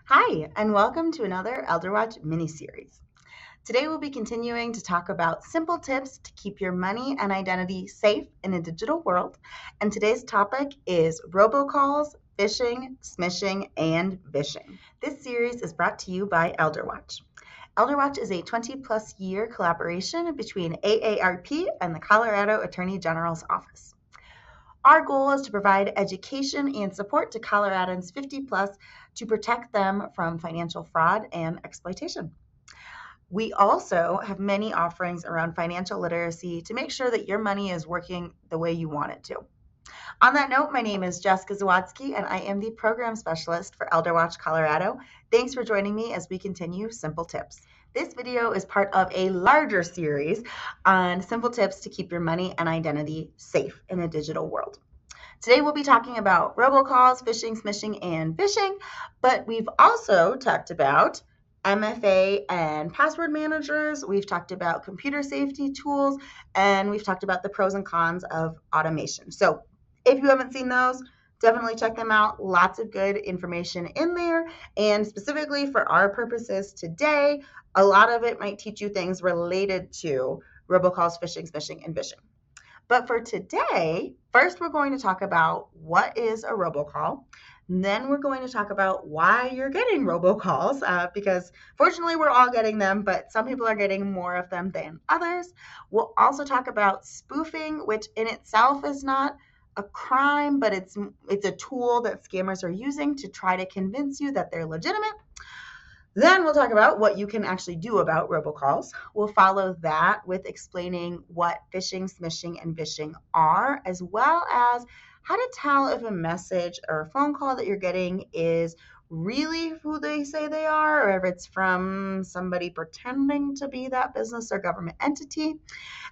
Hi, and welcome to another ElderWatch mini-series. Today we'll be continuing to talk about simple tips to keep your money and identity safe in a digital world. And today's topic is robocalls, phishing, smishing, and vishing. This series is brought to you by ElderWatch. ElderWatch is a 20-plus year collaboration between AARP and the Colorado Attorney General's Office. Our goal is to provide education and support to Coloradans 50 plus to protect them from financial fraud and exploitation. We also have many offerings around financial literacy to make sure that your money is working the way you want it to. On that note, my name is Jess and I am the program specialist for ElderWatch Colorado. Thanks for joining me as we continue Simple Tips. This video is part of a larger series on simple tips to keep your money and identity safe in a digital world. Today we'll be talking about robocalls, phishing, smishing, and vishing, but we've also talked about MFA and password managers. We've talked about computer safety tools, and we've talked about the pros and cons of automation. So if you haven't seen those, definitely check them out. Lots of good information in there. And specifically for our purposes today, a lot of it might teach you things related to robocalls, phishing, smishing, and vishing. But for today, first we're going to talk about what is a robocall. Then we're going to talk about why you're getting robocalls, because fortunately we're all getting them, but some people are getting more of them than others. We'll also talk about spoofing, which in itself is not a crime, but it's a tool that scammers are using to try to convince you that they're legitimate. Then we'll talk about what you can actually do about robocalls. We'll follow that with explaining what phishing, smishing, and vishing are, as well as how to tell if a message or a phone call that you're getting is really who they say they are, or if it's from somebody pretending to be that business or government entity.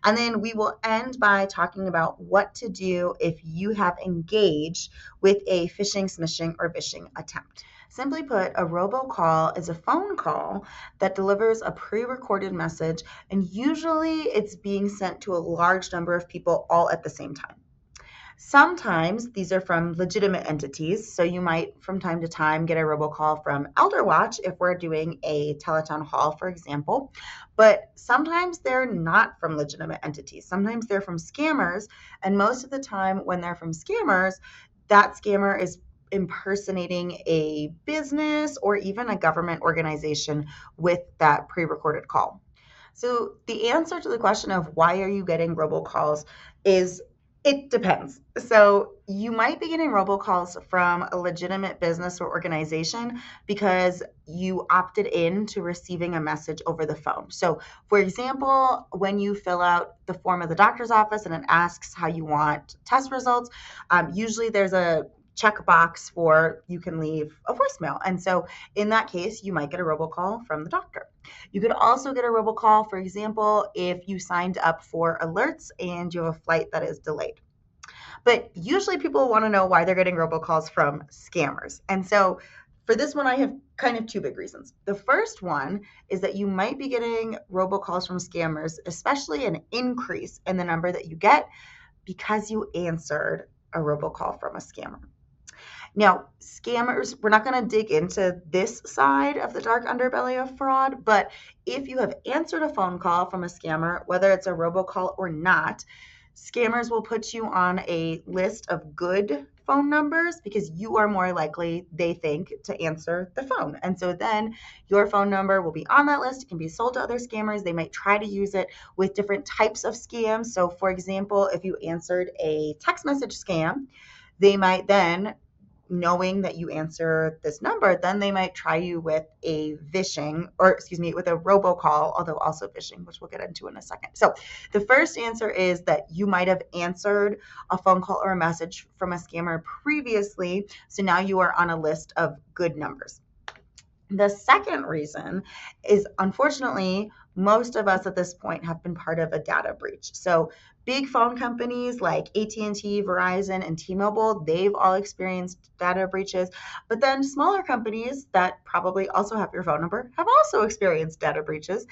And then we will end by talking about what to do if you have engaged with a phishing, smishing, or vishing attempt. Simply put, a robocall is a phone call that delivers a pre-recorded message, and usually it's being sent to a large number of people all at the same time. Sometimes these are from legitimate entities, so you might from time to time get a robocall from ElderWatch if we're doing a telethon hall, for example, but sometimes they're not from legitimate entities. Sometimes they're from scammers, and most of the time when they're from scammers, that scammer is impersonating a business or even a government organization with that pre-recorded call. So the answer to the question of why are you getting robocalls is it depends. So you might be getting robocalls from a legitimate business or organization because you opted in to receiving a message over the phone. So for example, when you fill out the form at the doctor's office and it asks how you want test results, usually there's a checkbox for you can leave a voicemail. And so in that case, you might get a robocall from the doctor. You could also get a robocall, for example, if you signed up for alerts and you have a flight that is delayed. But usually people want to know why they're getting robocalls from scammers. And so for this one, I have kind of two big reasons. The first one is that you might be getting robocalls from scammers, especially an increase in the number that you get because you answered a robocall from a scammer. Now, scammers, we're not going to dig into this side of the dark underbelly of fraud, but if you have answered a phone call from a scammer, whether it's a robocall or not, scammers will put you on a list of good phone numbers because you are more likely, they think, to answer the phone. And so then your phone number will be on that list. It can be sold to other scammers. They might try to use it with different types of scams. So for example, if you answered a text message scam, they might then, knowing that you answer this number, then they might try you with a vishing, or excuse me, with a robocall, although also phishing, which we'll get into in a second. So the first answer is that you might have answered a phone call or a message from a scammer previously, so now you are on a list of good numbers. The second reason is, unfortunately, most of us at this point have been part of a data breach. So big phone companies like AT&T, Verizon, and T-Mobile, they've all experienced data breaches. But then smaller companies that probably also have your phone number have also experienced data breaches.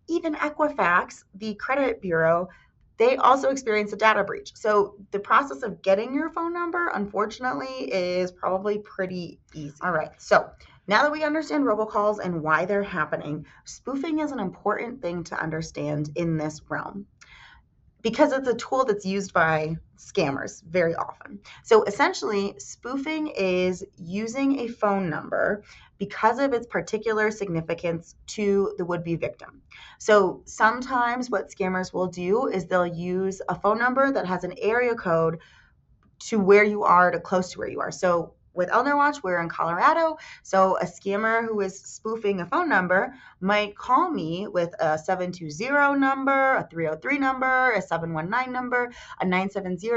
Even Equifax, the credit bureau, they also experienced a data breach. So the process of getting your phone number, unfortunately, is probably pretty easy. All right, so Now that we understand robocalls and why they're happening, spoofing is an important thing to understand in this realm because it's a tool that's used by scammers very often. So essentially, spoofing is using a phone number because of its particular significance to the would-be victim. So sometimes what scammers will do is they'll use a phone number that has an area code to where you are, to close to where you are. So with ElderWatch, we're in Colorado. So a scammer who is spoofing a phone number might call me with a 720 number, a 303 number, a 719 number, a 970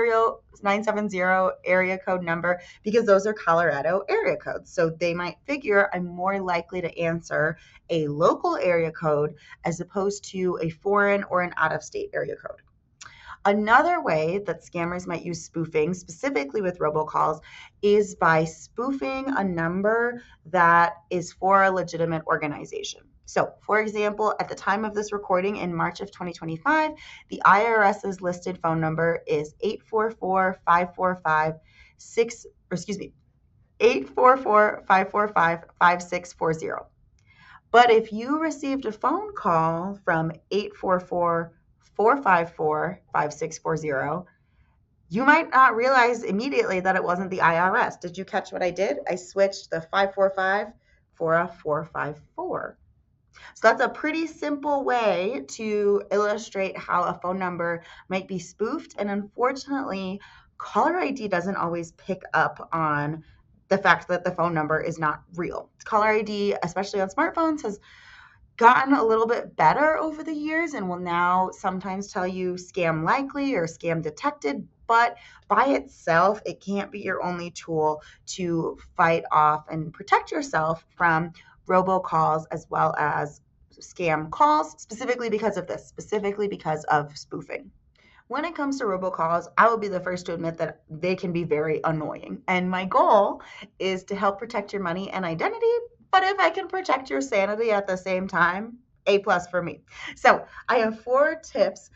area code number, because those are Colorado area codes. So they might figure I'm more likely to answer a local area code as opposed to a foreign or an out-of-state area code. Another way that scammers might use spoofing, specifically with robocalls, is by spoofing a number that is for a legitimate organization. So, for example, at the time of this recording in March of 2025, the IRS's listed phone number is 844-545-5640. But if you received a phone call from 844-454-5640, you might not realize immediately that it wasn't the IRS. Did you catch what I did? I switched the 545 for a 454. So that's a pretty simple way to illustrate how a phone number might be spoofed. And unfortunately, caller ID doesn't always pick up on the fact that the phone number is not real. Caller ID, especially on smartphones, has gotten a little bit better over the years and will now sometimes tell you scam likely or scam detected, but by itself, it can't be your only tool to fight off and protect yourself from robocalls as well as scam calls, specifically because of spoofing. When it comes to robocalls, I will be the first to admit that they can be very annoying. And my goal is to help protect your money and identity, but if I can protect your sanity at the same time, A plus for me. So I have 4 tips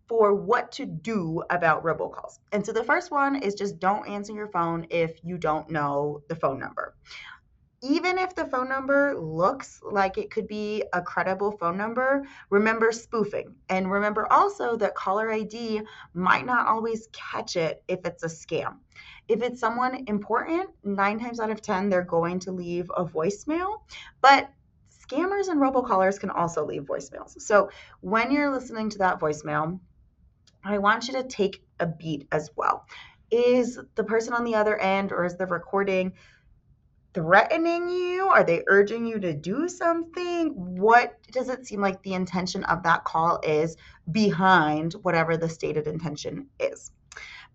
for what to do about robocalls. And so the first one is just don't answer your phone if you don't know the phone number. Even if the phone number looks like it could be a credible phone number, remember spoofing. And remember also that caller ID might not always catch it if it's a scam. If it's someone important, 9 times out of 10, they're going to leave a voicemail. But scammers and robocallers can also leave voicemails. So when you're listening to that voicemail, I want you to take a beat as well. Is the person on the other end, or is the recording threatening you? Are they urging you to do something? What does it seem like the intention of that call is behind whatever the stated intention is?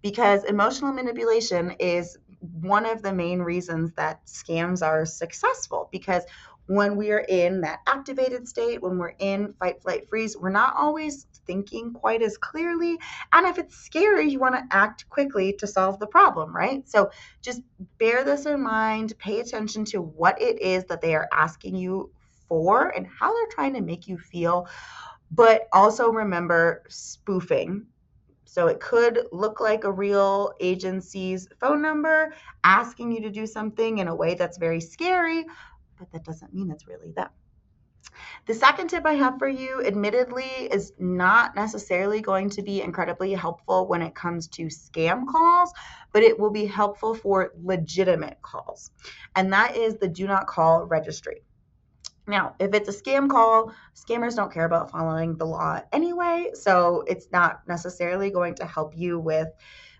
Because emotional manipulation is one of the main reasons that scams are successful, because when we are in that activated state, when we're in fight, flight, freeze, we're not always thinking quite as clearly. And if it's scary, you want to act quickly to solve the problem, right? So just bear this in mind, pay attention to what it is that they are asking you for and how they're trying to make you feel. But also remember spoofing. So it could look like a real agency's phone number asking you to do something in a way that's very scary, but that doesn't mean it's really them. The second tip I have for you, admittedly, is not necessarily going to be incredibly helpful when it comes to scam calls, but it will be helpful for legitimate calls. And that is the do not call registry. Now, if it's a scam call, scammers don't care about following the law anyway, so it's not necessarily going to help you with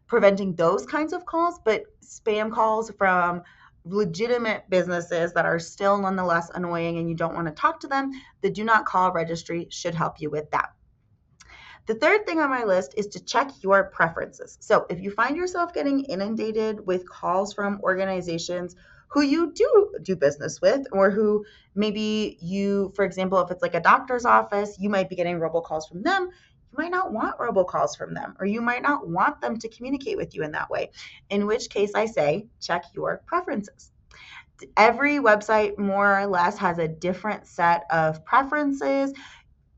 preventing those kinds of calls, but spam calls from legitimate businesses that are still nonetheless annoying and you don't want to talk to them, the do not call registry should help you with that. The third thing on my list is to check your preferences. So if you find yourself getting inundated with calls from organizations who you do business with, or who maybe you, for example, if it's like a doctor's office, you might be getting robocalls from them. You might not want robocalls from them, or you might not want them to communicate with you in that way, in which case I say check your preferences. Every website more or less has a different set of preferences.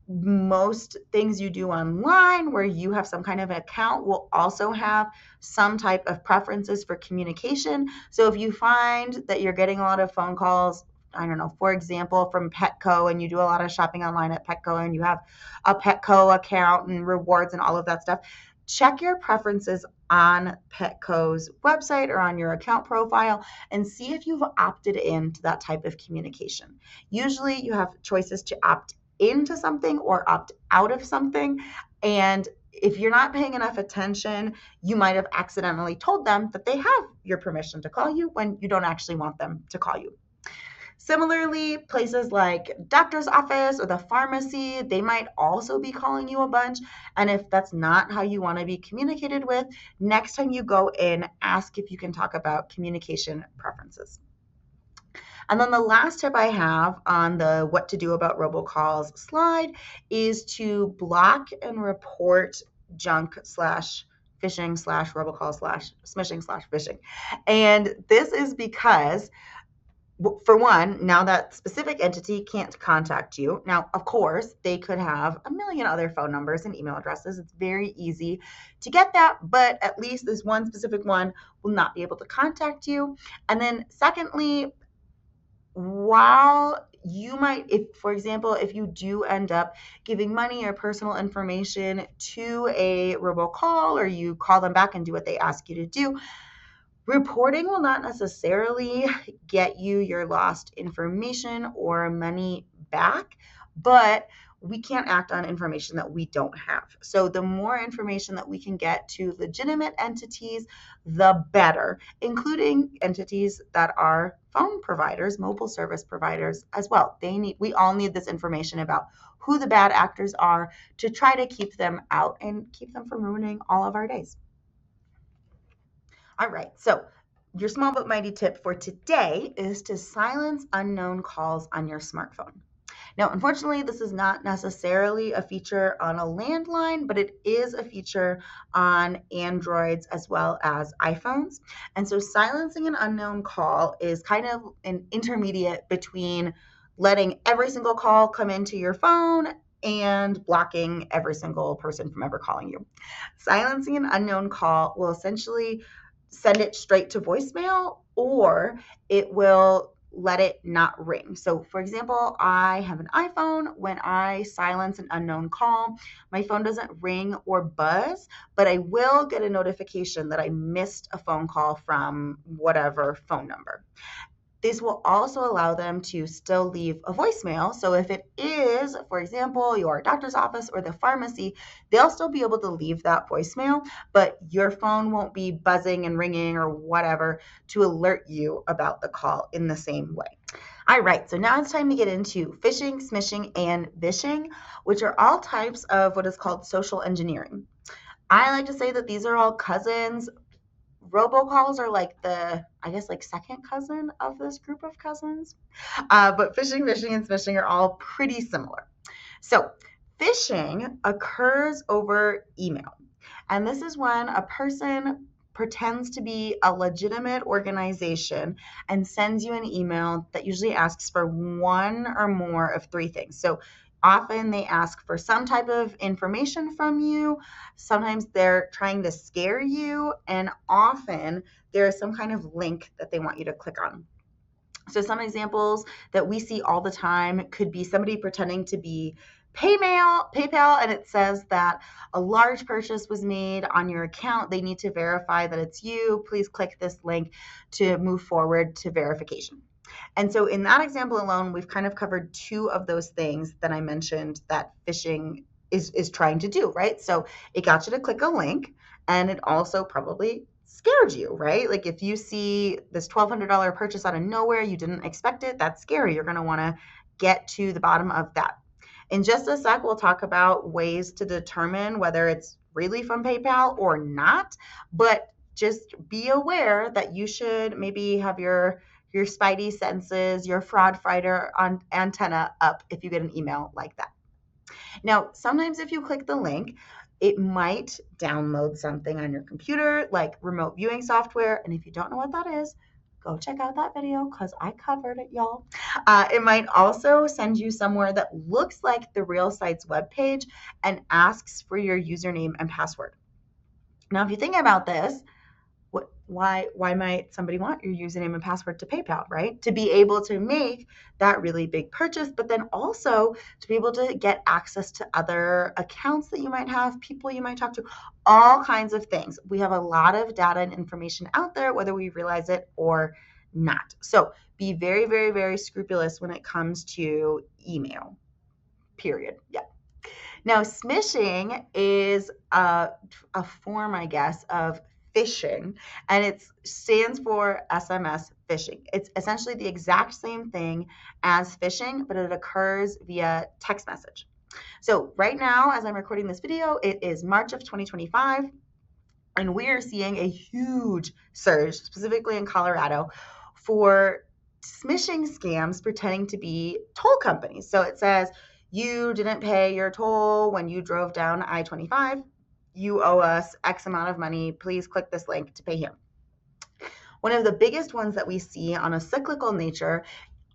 most things you do online where you have some kind of an account will also have some type of preferences for communication. So if you find that you're getting a lot of phone calls, I don't know, for example, from Petco, and you do a lot of shopping online at Petco and you have a Petco account and rewards and all of that stuff, check your preferences on Petco's website or on your account profile and see if you've opted into that type of communication. Usually you have choices to opt into something or opt out of something. And if you're not paying enough attention, you might have accidentally told them that they have your permission to call you when you don't actually want them to call you. Similarly, places like doctor's office or the pharmacy, they might also be calling you a bunch. And if that's not how you want to be communicated with, next time you go in, ask if you can talk about communication preferences. And then the last tip I have on the what to do about robocalls slide is to block and report junk slash phishing slash robocall slash smishing slash phishing. And this is because, for one, now that specific entity can't contact you. Now, of course, they could have a million other phone numbers and email addresses. It's very easy to get that, but at least this one specific one will not be able to contact you. And then secondly, while you might, if, for example, if you do end up giving money or personal information to a robocall, or you call them back and do what they ask you to do, reporting will not necessarily get you your lost information or money back, but we can't act on information that we don't have. So the more information that we can get to legitimate entities, the better, including entities that are phone providers, mobile service providers as well. We all need this information about who the bad actors are to try to keep them out and keep them from ruining all of our days. All right, so your small but mighty tip for today is to silence unknown calls on your smartphone. Now, unfortunately, this is not necessarily a feature on a landline, but it is a feature on Androids as well as iPhones. And so silencing an unknown call is kind of an intermediate between letting every single call come into your phone and blocking every single person from ever calling you. Silencing an unknown call will essentially send it straight to voicemail, or it will let it not ring. So for example, I have an iPhone. When I silence an unknown call, my phone doesn't ring or buzz, but I will get a notification that I missed a phone call from whatever phone number. This will also allow them to still leave a voicemail. So if it is, for example, your doctor's office or the pharmacy, they'll still be able to leave that voicemail, but your phone won't be buzzing and ringing or whatever to alert you about the call in the same way. All right, so now it's time to get into phishing, smishing, and vishing, which are all types of what is called social engineering. I like to say that these are all cousins. Robocalls are like second cousin of this group of cousins. But phishing, vishing, and smishing are all pretty similar. So phishing occurs over email. And this is when a person pretends to be a legitimate organization and sends you an email that usually asks for one or more of three things. So often they ask for some type of information from you. Sometimes they're trying to scare you, and often there is some kind of link that they want you to click on. So some examples that we see all the time could be somebody pretending to be PayPal, and it says that a large purchase was made on your account. They need to verify that it's you. Please click this link to move forward to verification. And so in that example alone, we've kind of covered two of those things that I mentioned that phishing is trying to do, right? So it got you to click a link, and it also probably scared you, right? Like if you see this $1,200 purchase out of nowhere, you didn't expect it, that's scary. You're going to want to get to the bottom of that. In just a sec, we'll talk about ways to determine whether it's really from PayPal or not, but just be aware that you should maybe have your spidey senses, your fraud fighter on antenna up if you get an email like that. Now, sometimes if you click the link, it might download something on your computer like remote viewing software. And if you don't know what that is, Go check out that video because I covered it, y'all. It might also send you somewhere that looks like the real site's webpage and asks for your username and password. Now, if you think about this, why might somebody want your username and password to PayPal, right? To be able to make that really big purchase, but then also to be able to get access to other accounts that you might have, people you might talk to, all kinds of things. We have a lot of data and information out there, whether we realize it or not. So be very, very, very scrupulous when it comes to email, period. Yeah. Now, smishing is a form, I guess, of phishing, and it stands for SMS phishing. It's essentially the exact same thing as phishing, but it occurs via text message. So right now, as I'm recording this video, it is March of 2025, and we are seeing a huge surge, specifically in Colorado, for smishing scams pretending to be toll companies. So it says, you didn't pay your toll when you drove down I-25. You owe us X amount of money. Please click this link to pay here. One of the biggest ones that we see on a cyclical nature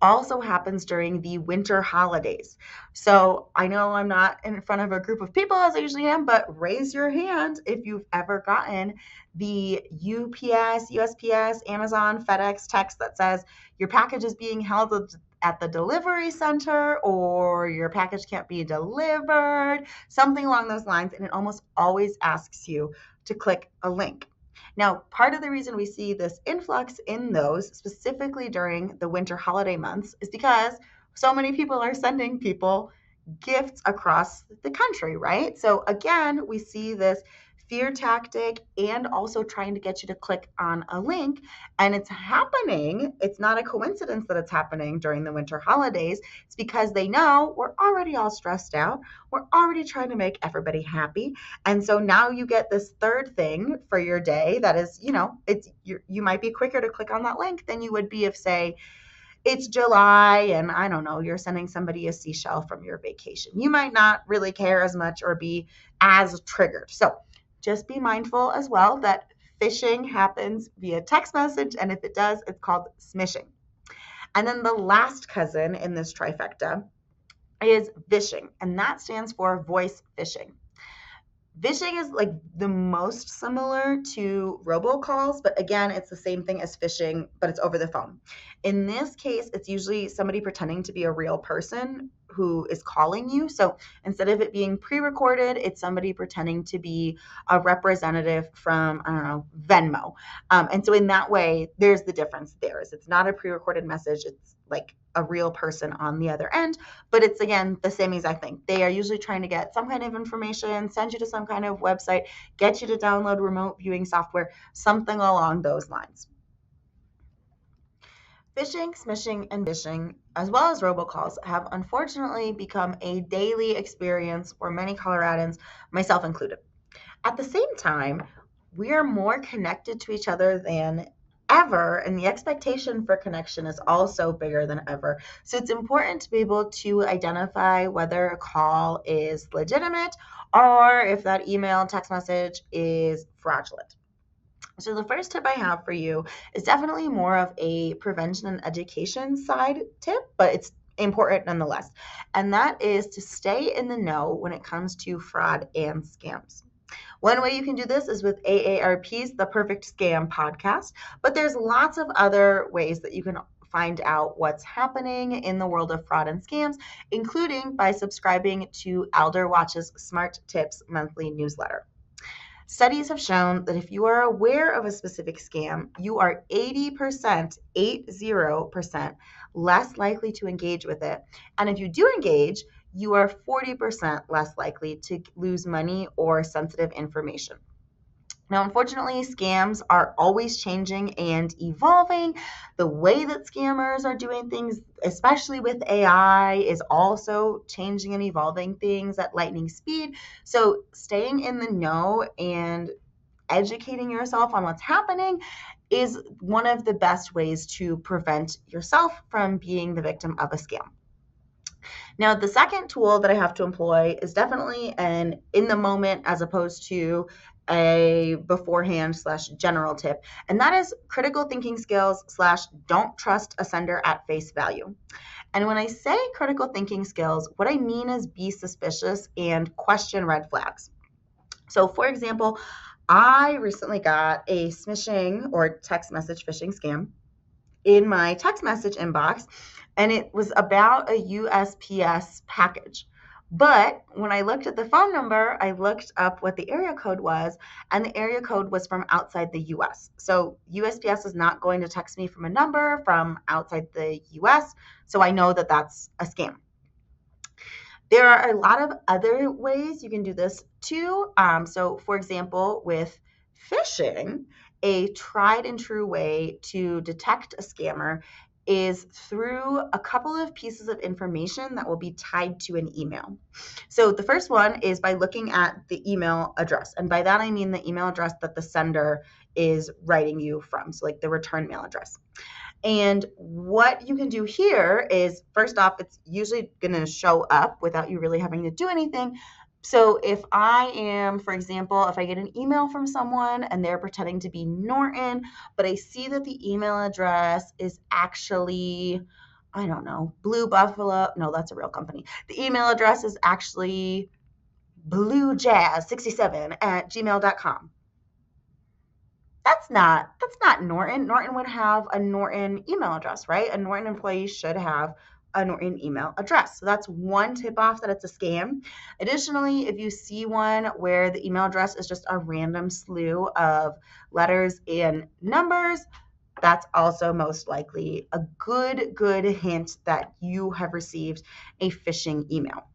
also happens during the winter holidays. So I know I'm not in front of a group of people as I usually am, but raise your hand if you've ever gotten the UPS, USPS, Amazon, FedEx text that says your package is being held at the delivery center, or your package can't be delivered, something along those lines. And it almost always asks you to click a link. Now, part of the reason we see this influx in those, specifically during the winter holiday months, is because so many people are sending people gifts across the country, right? So again, we see this fear tactic and also trying to get you to click on a link. And it's happening. It's not a coincidence that it's happening during the winter holidays. It's because they know we're already all stressed out. We're already trying to make everybody happy. And so now you get this third thing for your day that is, you might be quicker to click on that link than you would be if, say, it's July and I don't know, you're sending somebody a seashell from your vacation. You might not really care as much or be as triggered. So just be mindful as well that phishing happens via text message, and if it does, it's called smishing. And then the last cousin in this trifecta is Vishing, and that stands for voice phishing. Vishing is like the most similar to robocalls, but again, it's the same thing as phishing, but it's over the phone. In this case, it's usually somebody pretending to be a real person who is calling you. So instead of it being pre-recorded, it's somebody pretending to be a representative from, I don't know, Venmo. And so in that way, there's the difference there. It's not a pre-recorded message. It's like a real person on the other end, but it's, again, the same exact thing. They are usually trying to get some kind of information, send you to some kind of website, get you to download remote viewing software, something along those lines. Phishing, smishing, and vishing, as well as robocalls, have unfortunately become a daily experience for many Coloradans, myself included. At the same time, we are more connected to each other than ever, and the expectation for connection is also bigger than ever. So it's important to be able to identify whether a call is legitimate or if that email, text message is fraudulent. So the first tip I have for you is definitely more of a prevention and education side tip, but it's important nonetheless. And that is to stay in the know when it comes to fraud and scams. One way you can do this is with AARP's The Perfect Scam podcast, but there's lots of other ways that you can find out what's happening in the world of fraud and scams, including by subscribing to ElderWatch's Smart Tips monthly newsletter. Studies have shown that if you are aware of a specific scam, you are 80% less likely to engage with it. And if you do engage, you are 40% less likely to lose money or sensitive information. Now, unfortunately, scams are always changing and evolving. The way that scammers are doing things, especially with AI, is also changing and evolving things at lightning speed. So staying in the know and educating yourself on what's happening is one of the best ways to prevent yourself from being the victim of a scam. Now, the second tool that I have to employ is definitely an in the moment as opposed to a beforehand / general tip, and that is critical thinking skills / don't trust a sender at face value. And when I say critical thinking skills, what I mean is be suspicious and question red flags. So, for example, I recently got a smishing or text message phishing scam in my text message inbox, and it was about a USPS package. But when I looked at the phone number, I looked up what the area code was, and the area code was from outside the US. So USPS is not going to text me from a number from outside the US, so I know that that's a scam. There are a lot of other ways you can do this too. So, for example, with phishing, a tried and true way to detect a scammer is through a couple of pieces of information that will be tied to an email. So, the first one is by looking at the email address. And by that, I mean the email address that the sender is writing you from. So, like the return mail address. And what you can do here is, first off, it's usually going to show up without you really having to do anything. So if I am, for example, if I get an email from someone and they're pretending to be Norton, but I see that the email address is actually, I don't know, Blue Buffalo. No, that's a real company. The email address is actually bluejazz67@gmail.com. That's not Norton. Norton would have a Norton email address, right? A Norton employee should have a Norton email address. So that's one tip off that it's a scam. Additionally, if you see one where the email address is just a random slew of letters and numbers, that's also most likely a good hint that you have received a phishing email.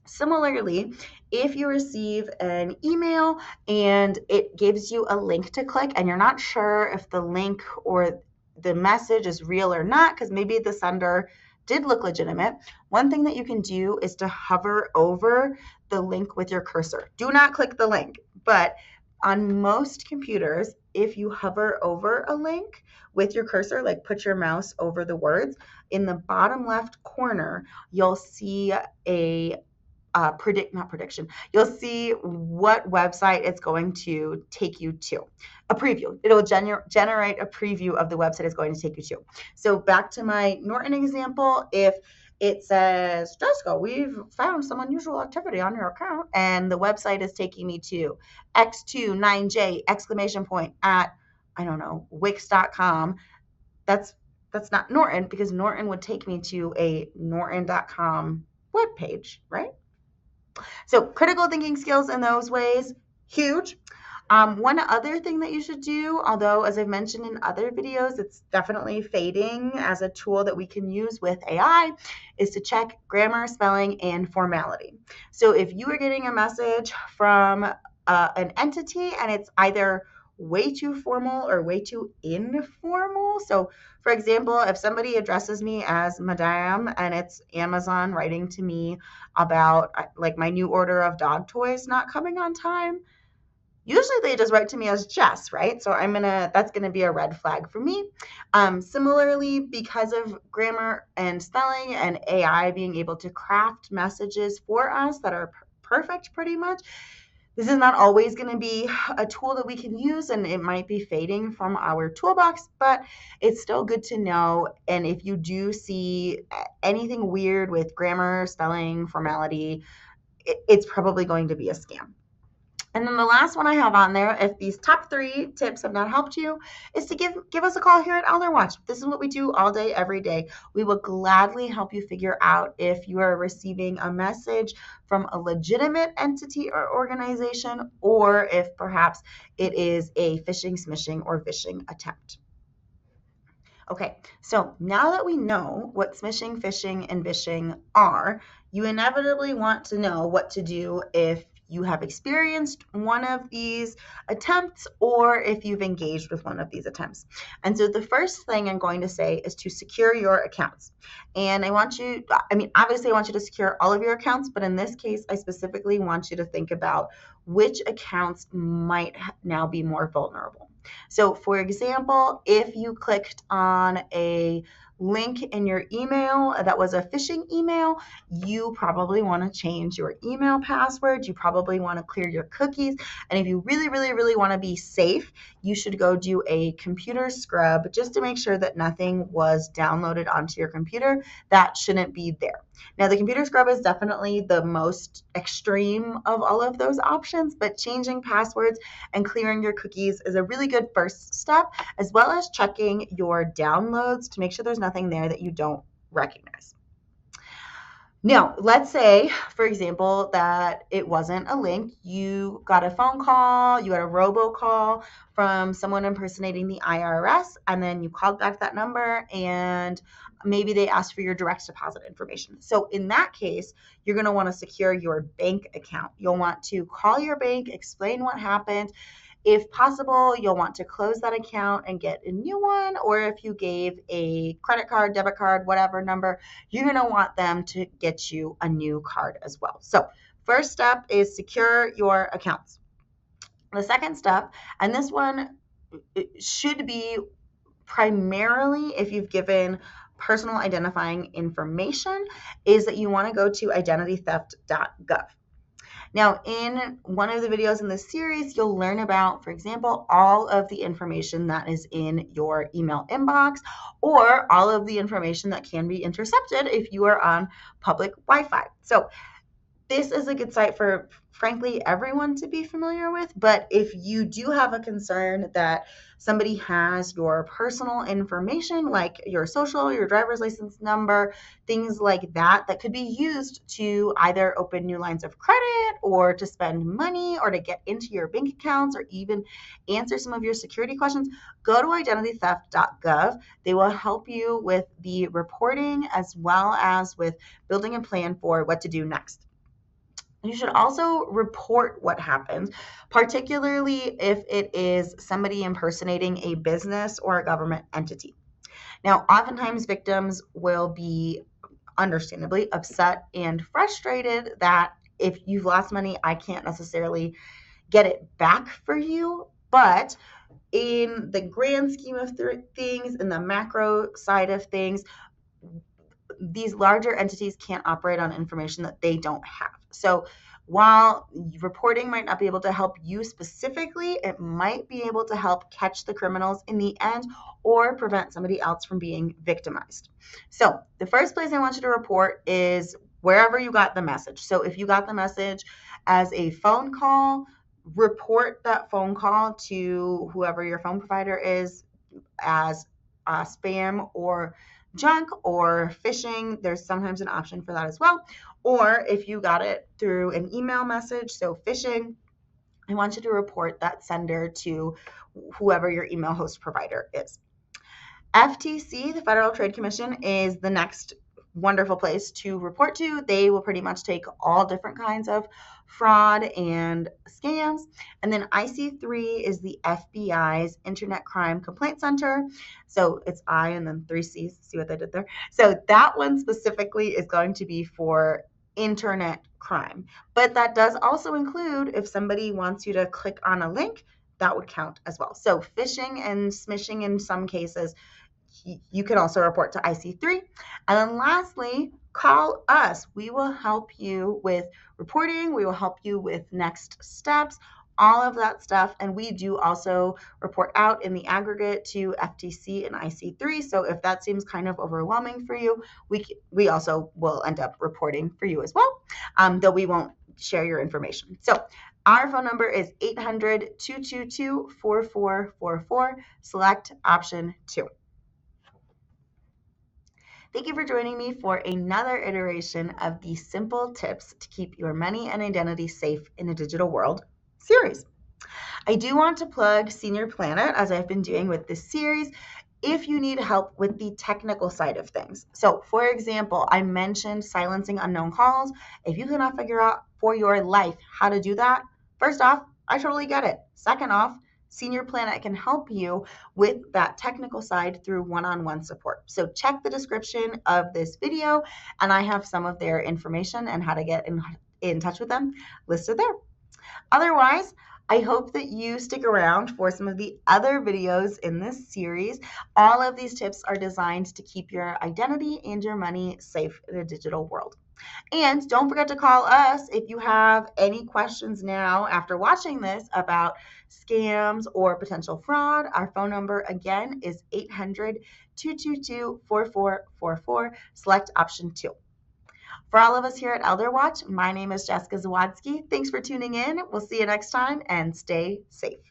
Similarly, if you receive an email and it gives you a link to click and you're not sure if the link or the message is real or not, because maybe the sender did look legitimate, one thing that you can do is to hover over the link with your cursor. Do not click the link, but on most computers, if you hover over a link with your cursor, like put your mouse over the words, in the bottom left corner, you'll see you'll see what website it's going to take you to. A preview. It'll generate a preview of the website it's going to take you to. So back to my Norton example, if it says, Jessica, we've found some unusual activity on your account, and the website is taking me to X29J ! At, I don't know, Wix.com, that's not Norton, because Norton would take me to a Norton.com webpage, right? So critical thinking skills in those ways, huge. One other thing that you should do, although as I've mentioned in other videos, it's definitely fading as a tool that we can use with AI, is to check grammar, spelling, and formality. So if you are getting a message from an entity and it's either way too formal or way too informal. So for example, if somebody addresses me as Madame and it's Amazon writing to me about like my new order of dog toys not coming on time, usually they just write to me as Jess, right? So that's gonna be a red flag for me. Similarly, because of grammar and spelling and AI being able to craft messages for us that are perfect pretty much, this is not always going to be a tool that we can use, and it might be fading from our toolbox, but it's still good to know. And if you do see anything weird with grammar, spelling, formality, it's probably going to be a scam. And then the last one I have on there, if these top 3 tips have not helped you, is to give us a call here at ElderWatch. This is what we do all day, every day. We will gladly help you figure out if you are receiving a message from a legitimate entity or organization, or if perhaps it is a phishing, smishing, or vishing attempt. Okay, so now that we know what smishing, phishing, and vishing are, you inevitably want to know what to do if you have experienced one of these attempts or if you've engaged with one of these attempts. And so the first thing I'm going to say is to secure your accounts. And obviously I want you to secure all of your accounts, but in this case, I specifically want you to think about which accounts might now be more vulnerable. So for example, if you clicked on a link in your email that was a phishing email, you probably want to change your email password. You probably want to clear your cookies. And if you really, really, really want to be safe, you should go do a computer scrub just to make sure that nothing was downloaded onto your computer that shouldn't be there. Now, the computer scrub is definitely the most extreme of all of those options, but changing passwords and clearing your cookies is a really good first step, as well as checking your downloads to make sure there's nothing there that you don't recognize. Now, let's say, for example, that it wasn't a link. You got a phone call, you got a robocall from someone impersonating the IRS, and then you called back that number and maybe they asked for your direct deposit information. So in that case, you're going to want to secure your bank account. You'll want to call your bank, explain what happened. If possible, you'll want to close that account and get a new one, or if you gave a credit card, debit card, whatever number, you're going to want them to get you a new card as well. So first step is secure your accounts. The second step, and this one should be primarily if you've given personal identifying information, is that you want to go to identitytheft.gov. Now, in one of the videos in this series, you'll learn about, for example, all of the information that is in your email inbox or all of the information that can be intercepted if you are on public Wi-Fi. So this is a good site for, frankly, everyone to be familiar with. But if you do have a concern that somebody has your personal information, like your social, your driver's license number, things like that, that could be used to either open new lines of credit or to spend money or to get into your bank accounts or even answer some of your security questions, go to identitytheft.gov. They will help you with the reporting as well as with building a plan for what to do next. You should also report what happens, particularly if it is somebody impersonating a business or a government entity. Now, oftentimes victims will be understandably upset and frustrated that if you've lost money, I can't necessarily get it back for you. But in the grand scheme of things, in the macro side of things, these larger entities can't operate on information that they don't have. So while reporting might not be able to help you specifically, it might be able to help catch the criminals in the end or prevent somebody else from being victimized. So the first place I want you to report is wherever you got the message. So if you got the message as a phone call, report that phone call to whoever your phone provider is as spam or junk or phishing. There's sometimes an option for that as well. Or if you got it through an email message, so phishing, I want you to report that sender to whoever your email host provider is. FTC, the Federal Trade Commission, is the next wonderful place to report to. They will pretty much take all different kinds of fraud and scams. And then IC3 is the FBI's Internet Crime Complaint Center. So it's I and then 3 C's. See what I did there? So that one specifically is going to be for internet crime. But that does also include if somebody wants you to click on a link, that would count as well. So phishing and smishing in some cases, you can also report to IC3. And then lastly, call us. We will help you with reporting. We will help you with next steps, all of that stuff. And we do also report out in the aggregate to FTC and IC3. So if that seems kind of overwhelming for you, we also will end up reporting for you as well, though we won't share your information. So our phone number is 800-222-4444. Select option 2. Thank you for joining me for another iteration of the Simple Tips to Keep Your Money and Identity Safe in a Digital World series. I do want to plug Senior Planet, as I've been doing with this series, if you need help with the technical side of things. So, for example, I mentioned silencing unknown calls. If you cannot figure out for your life how to do that, first off, I totally get it. Second off, Senior Planet can help you with that technical side through one-on-one support. So check the description of this video, and I have some of their information and how to get in touch with them listed there. Otherwise, I hope that you stick around for some of the other videos in this series. All of these tips are designed to keep your identity and your money safe in a digital world. And don't forget to call us if you have any questions now after watching this about scams or potential fraud. Our phone number again is 800-222-4444. Select option 2. For all of us here at ElderWatch, my name is Jessica Zawadski. Thanks for tuning in. We'll see you next time and stay safe.